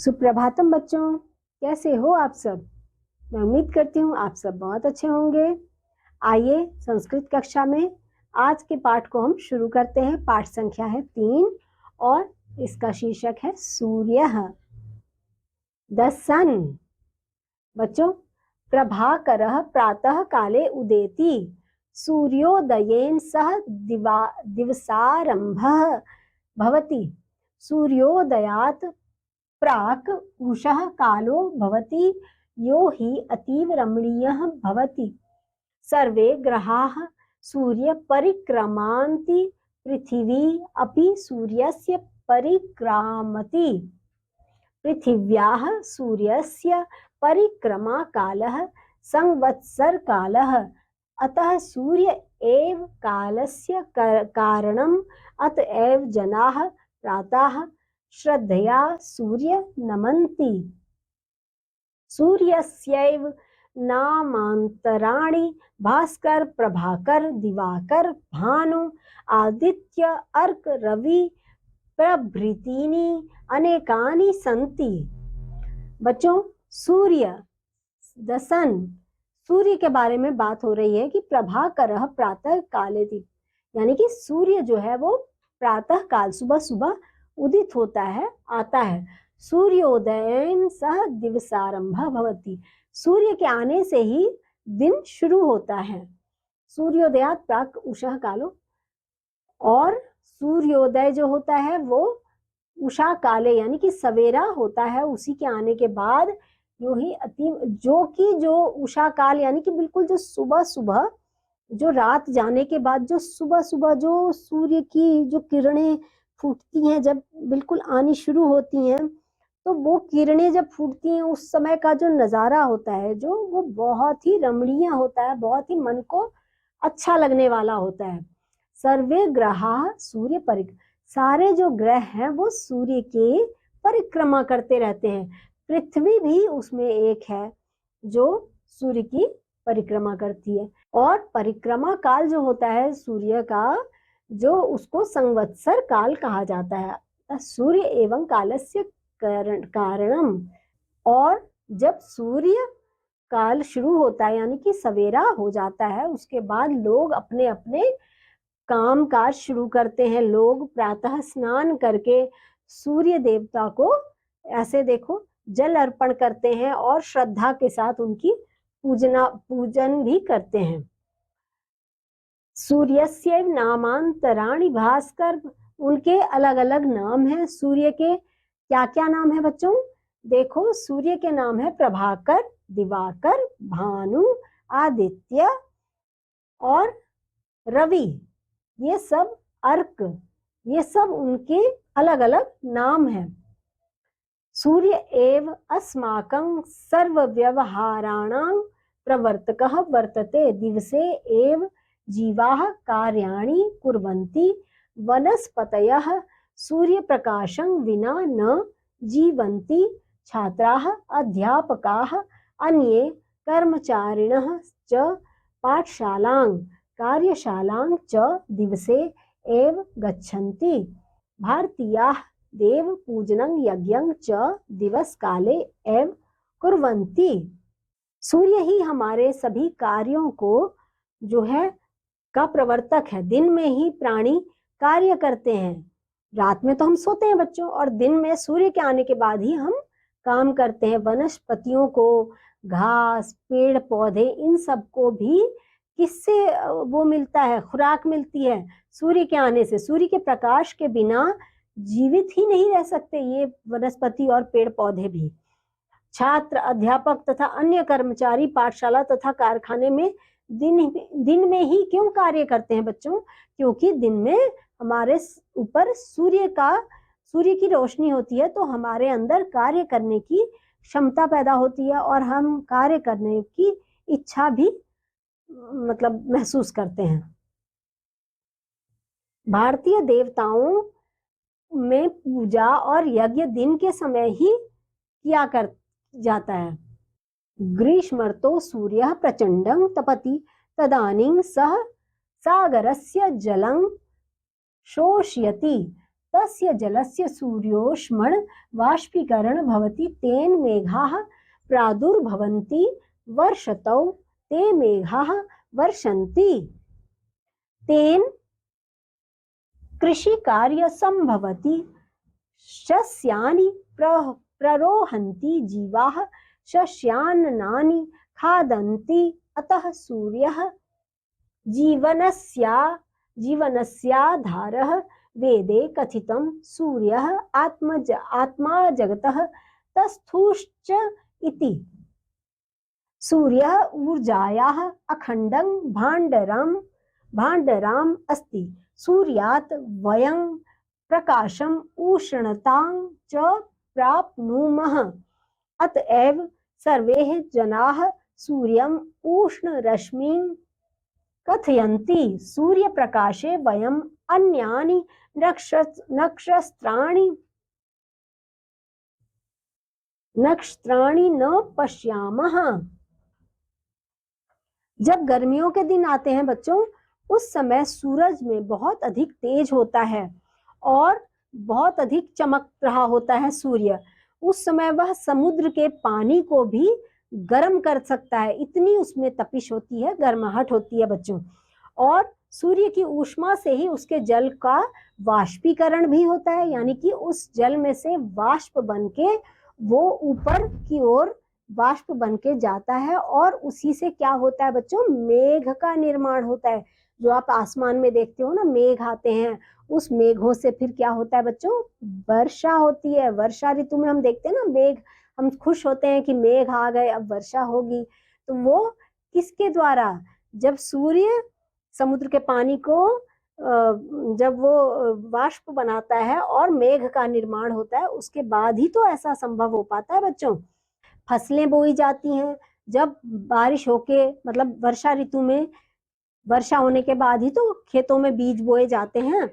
सुप्रभातम बच्चों, कैसे हो आप सब। मैं उम्मीद करती हूँ आप सब बहुत अच्छे होंगे। आइए संस्कृत कक्षा में आज के पाठ को हम शुरू करते हैं। पाठ संख्या है 3 और इसका शीर्षक है सूर्यः। द सन। बच्चों, प्रभाकरः प्रातः काले उदेति, सूर्योदयेन सह दिवसारंभः भवति। सूर्योदयात् प्राक् उषः कालो भवति, यो हि अतीव रमणीयः भवति। सर्वे ग्रहाः सूर्य परिक्रमान्ति, पृथिवी अपि सूर्यस्य परिक्रामति। पृथिव्याः सूर्यस्य परिक्रमाकालः संवत्सरकालः, अतः सूर्य एव कालस्य कारणम्। अतएव जनाः प्रातः श्रद्धया सूर्य नमन्ति। सूर्यस्यैव नामान्तराणि भास्कर, प्रभाकर, दिवाकर, भानु, आदित्य, अर्क, रवि प्रभृतीनि अनेकानि सन्ति। बच्चों, सूर्य द सन, सूर्य के बारे में बात हो रही है कि प्रभाकरः प्रातः काले, यानी कि सूर्य जो है वो प्रातः काल सुबह सुबह उदित होता है, आता है। सूर्योदयेन सह दिवसारंभः भवति, सूर्य के आने से ही दिन शुरू होता है। सूर्योदयात् प्राक् उषः कालो, और सूर्योदय जो होता है वो उषा काले यानी कि सवेरा होता है, उसी के आने के बाद यो ही अति जो उषा काल यानी कि बिल्कुल जो सुबह सुबह, जो रात जाने के बाद जो सुबह सुबह जो सूर्य की जो किरणें फूटती हैं, जब बिल्कुल आनी शुरू होती हैं, तो वो किरणें जब फूटती हैं उस समय का जो नज़ारा होता है, जो वो बहुत ही रमणीय होता है, बहुत ही मन को अच्छा लगने वाला होता है। सर्वे ग्रहाः सूर्य सारे जो ग्रह हैं वो सूर्य के परिक्रमा करते रहते हैं। पृथ्वी भी उसमें एक है जो सूर्य की परिक्रमा करती है। और परिक्रमा काल जो होता है सूर्य का, जो उसको संवत्सर काल कहा जाता है। सूर्य एवं कालस्य कारणम, और जब सूर्य काल शुरू होता है यानी कि सवेरा हो जाता है, उसके बाद लोग अपने अपने काम काज शुरू करते हैं। लोग प्रातः स्नान करके सूर्य देवता को ऐसे देखो जल अर्पण करते हैं और श्रद्धा के साथ उनकी पूजन भी करते हैं। सूर्यस्य नामांतराणि भास्कर, उनके अलग अलग नाम हैं। सूर्य के क्या क्या नाम है बच्चों? देखो, सूर्य के नाम है प्रभाकर, दिवाकर, भानु, आदित्य और रवि। ये सब अर्क, ये सब उनके अलग अलग नाम हैं। सूर्य एव अस्माकं सर्व व्यवहाराणां प्रवर्तकः वर्तते। दिवसे एव जीवाः कार्याणि कुर्वन्ति। वनस्पतयः सूर्यप्रकाशं विना न जीवन्ति। छात्राः, अध्यापकाः, अन्ये कर्मचारिणः च पाठशालां कार्यशालां च दिवसे एव गच्छन्ति। भारतीयाः देव पूजनं यज्ञं च दिवस काले एव कुर्वन्ति। सूर्य ही हमारे सभी कार्यों को जो है का प्रवर्तक है। दिन में ही प्राणी कार्य करते हैं, रात में तो हम सोते हैं बच्चों, और दिन में सूर्य के आने के बाद ही हम काम करते हैं। वनस्पतियों को, घास, पेड़ पौधे, इन सबको भी किससे वो मिलता है? खुराक मिलती है सूर्य के आने से। सूर्य के प्रकाश के बिना जीवित ही नहीं रह सकते ये वनस्पति और पेड़ पौधे भी। छात्र, अध्यापक तथा अन्य कर्मचारी पाठशाला तथा कारखाने में दिन में ही क्यों कार्य करते हैं बच्चों? क्योंकि दिन में हमारे ऊपर सूर्य की रोशनी होती है, तो हमारे अंदर कार्य करने की क्षमता पैदा होती है और हम कार्य करने की इच्छा भी महसूस करते हैं। भारतीय देवताओं में पूजा और यज्ञ दिन के समय ही किया कर जाता है। ग्रीष्मर्तो सूर्यः प्रचंडं तपति, तदानीं सह सागरस्य जलं शोषयति। तस्य जलस्य सूर्योष्मण वाष्पीकरण भवति, तेन मेघाः प्रादुर्भवन्ति, वर्षतौ ते मेघाः वर्षन्ति, तेन कृषि कार्य संभवति, शस्यानि प्ररोहन्ति, जीवाः शस्यान्नानि खादन्ति, अतः सूर्यः जीवनस्याधारः, वेदे कथितं सूर्यः आत्मा जगतः तस्थुश्च इति। सूर्यः ऊर्जायाः अखण्डं भाण्डराम् अस्ति, सूर्यात् वयं प्रकाशम् उष्णतां च प्राप्नुमः, अतएव सर्वे जनाः सूर्यम् उष्णरश्मिं कथयन्ति, सूर्यप्रकाशे वयम् अन्यानि नक्षत्राणि न पश्यामः। जब गर्मियों के दिन आते हैं बच्चों, उस समय सूरज में बहुत अधिक तेज होता है और बहुत अधिक चमक रहा होता है सूर्य। उस समय वह समुद्र के पानी को भी गर्म कर सकता है, इतनी उसमें तपिश होती है, गर्माहट होती है बच्चों। और सूर्य की ऊष्मा से ही उसके जल का वाष्पीकरण भी होता है, यानी कि उस जल में से वाष्प बनके वो ऊपर की ओर वाष्प बनके जाता है, और उसी से क्या होता है बच्चों, मेघ का निर्माण होता है। जो आप आसमान में देखते हो ना, मेघ आते हैं, उस मेघों से फिर क्या होता है बच्चों, वर्षा होती है। वर्षा ऋतु में हम देखते हैं ना मेघ, हम खुश होते हैं कि मेघ आ गए, अब वर्षा होगी। तो वो किसके द्वारा, जब सूर्य समुद्र के पानी को जब वो वाष्प बनाता है और मेघ का निर्माण होता है, उसके बाद ही तो ऐसा संभव हो पाता है बच्चों। फसलें बोई जाती हैं जब बारिश होके, मतलब वर्षा ऋतु में वर्षा होने के बाद ही तो खेतों में बीज बोए जाते हैं,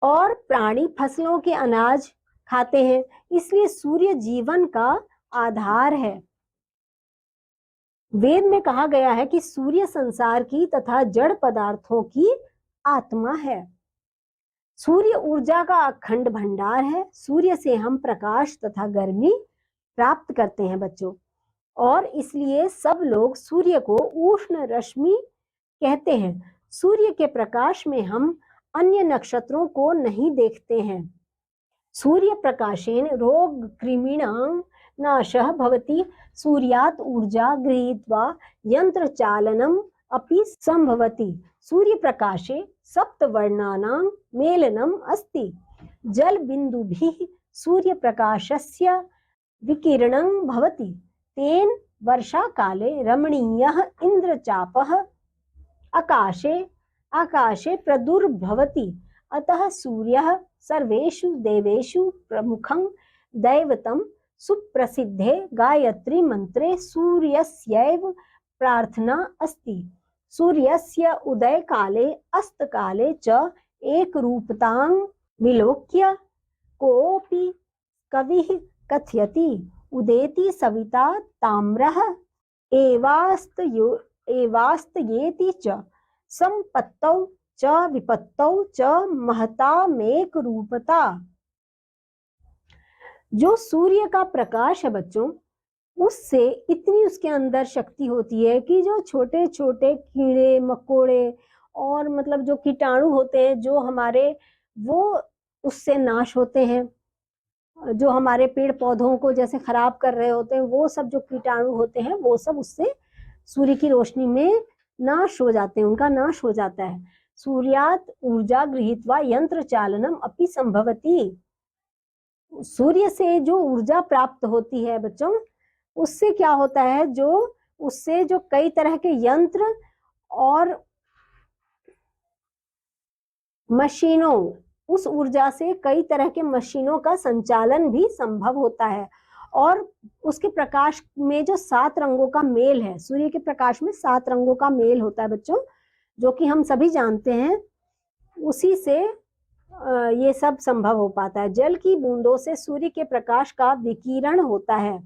और प्राणी फसलों के अनाज खाते हैं। इसलिए सूर्य जीवन का आधार है। वेद में कहा गया है कि सूर्य संसार की तथा जड़ पदार्थों की आत्मा है। सूर्य ऊर्जा का अखंड भंडार है। सूर्य से हम प्रकाश तथा गर्मी प्राप्त करते हैं बच्चों, और इसलिए सब लोग सूर्य को उष्ण रश्मि कहते हैं। सूर्य के प्रकाश में हम अन्य नक्षत्रों को नहीं देखते हैं। सूर्य प्रकाशेन रोग कृमिणां नाशः भवति, सूर्यात् ऊर्जा गृहीत्वा यंत्र चालनम अपि संभवति। सूर्य प्रकाशे सप्तवर्णानां मेलनम अस्ति, जल बिंदुभिः सूर्य प्रकाशस्य विकिरणं भवति, तेन वर्षा काले रमणीयः इंद्रचापः आकाशे प्रदुर्भवति, अतः सूर्यः सर्वेषु देवेषु प्रमुखं दैवतं। सुप्रसिद्धे गायत्री मंत्रे सूर्यस्यैव प्रार्थना अस्ति। सूर्यस्य उदय काले अस्त काले च एकरूपतां विलोक्य कोऽपि कविः कथयति, उदेति सविता ताम्रः एवास्तयेति च, संपत्तौ च विपत्तौ च महतामेक रूपता। जो सूर्य का प्रकाश है बच्चों, उससे इतनी उसके अंदर शक्ति होती है कि जो छोटे छोटे कीड़े मकोड़े और मतलब जो कीटाणु होते हैं जो हमारे, वो उससे नाश होते हैं। जो हमारे पेड़ पौधों को जैसे खराब कर रहे होते हैं, वो सब जो कीटाणु होते हैं वो सब उससे सूर्य की रोशनी में नाश हो जाते हैं, उनका नाश हो जाता है। सूर्यात् ऊर्जा गृहीत्वा यंत्र चालनम अपि संभवति। सूर्य से जो ऊर्जा प्राप्त होती है बच्चों, उससे क्या होता है, जो उससे जो कई तरह के यंत्र और मशीनों, उस ऊर्जा से कई तरह के मशीनों का संचालन भी संभव होता है। और उसके प्रकाश में जो 7 रंगों का मेल है, सूर्य के प्रकाश में 7 रंगों का मेल होता है बच्चों, जो कि हम सभी जानते हैं, उसी से ये सब संभव हो पाता है। जल की बूंदों से सूर्य के प्रकाश का विकिरण होता है।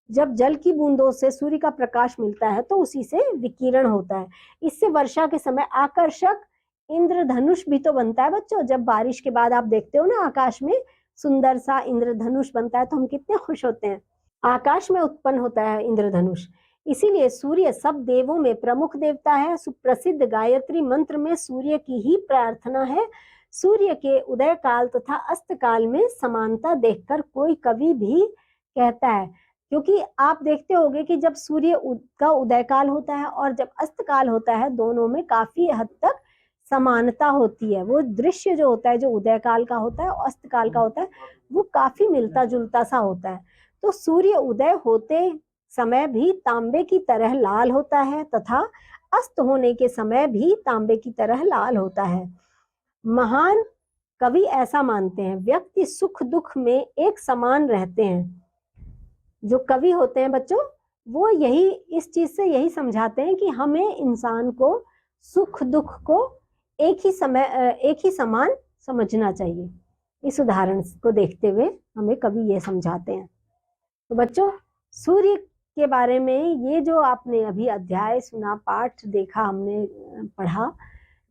जब जल की बूंदों से सूर्य का प्रकाश मिलता है तो उसी से विकिरण होता है। इससे वर्षा के समय आकर्षक इंद्रधनुष भी तो बनता है बच्चों। जब बारिश के बाद आप देखते हो ना आकाश में सुंदर सा इंद्रधनुष बनता है तो हम कितने खुश होते हैं। आकाश में उत्पन्न होता है इंद्रधनुष। इसीलिए सूर्य सब देवों में प्रमुख देवता है। सुप्रसिद्ध गायत्री मंत्र में सूर्य की ही प्रार्थना है। सूर्य के उदय काल तथा अस्त काल में समानता देखकर कोई कवि भी कहता है, क्योंकि आप देखते होंगे कि जब सूर्य का उदय काल होता है और जब अस्त काल होता है दोनों में काफी हद तक समानता होती है। वो दृश्य जो होता है, जो उदय काल का होता है और अस्त काल का होता है, वो काफी मिलता जुलता सा होता है। तो सूर्य उदय होते समय भी तांबे की तरह लाल होता है तथा अस्त होने के समय भी तांबे की तरह लाल होता है। महान कवि ऐसा मानते हैं, व्यक्ति सुख दुख में एक समान रहते हैं। जो कवि होते हैं बच्चों, वो यही इस चीज से यही समझाते हैं कि हमें इंसान को सुख दुख को एक ही समान समझना चाहिए। इस उदाहरण को देखते हुए हमें कवि ये समझाते हैं। तो बच्चों, सूर्य के बारे में ये जो आपने अभी अध्याय सुना, पाठ देखा, हमने पढ़ा,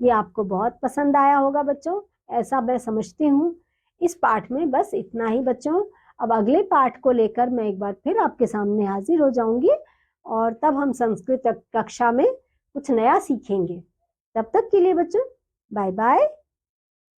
ये आपको बहुत पसंद आया होगा बच्चों, ऐसा मैं समझती हूँ। इस पाठ में बस इतना ही बच्चों। अब अगले पाठ को लेकर मैं एक बार फिर आपके सामने हाजिर हो जाऊंगी और तब हम संस्कृत कक्षा में कुछ नया सीखेंगे। तब तक के लिए बच्चों बाय बाय।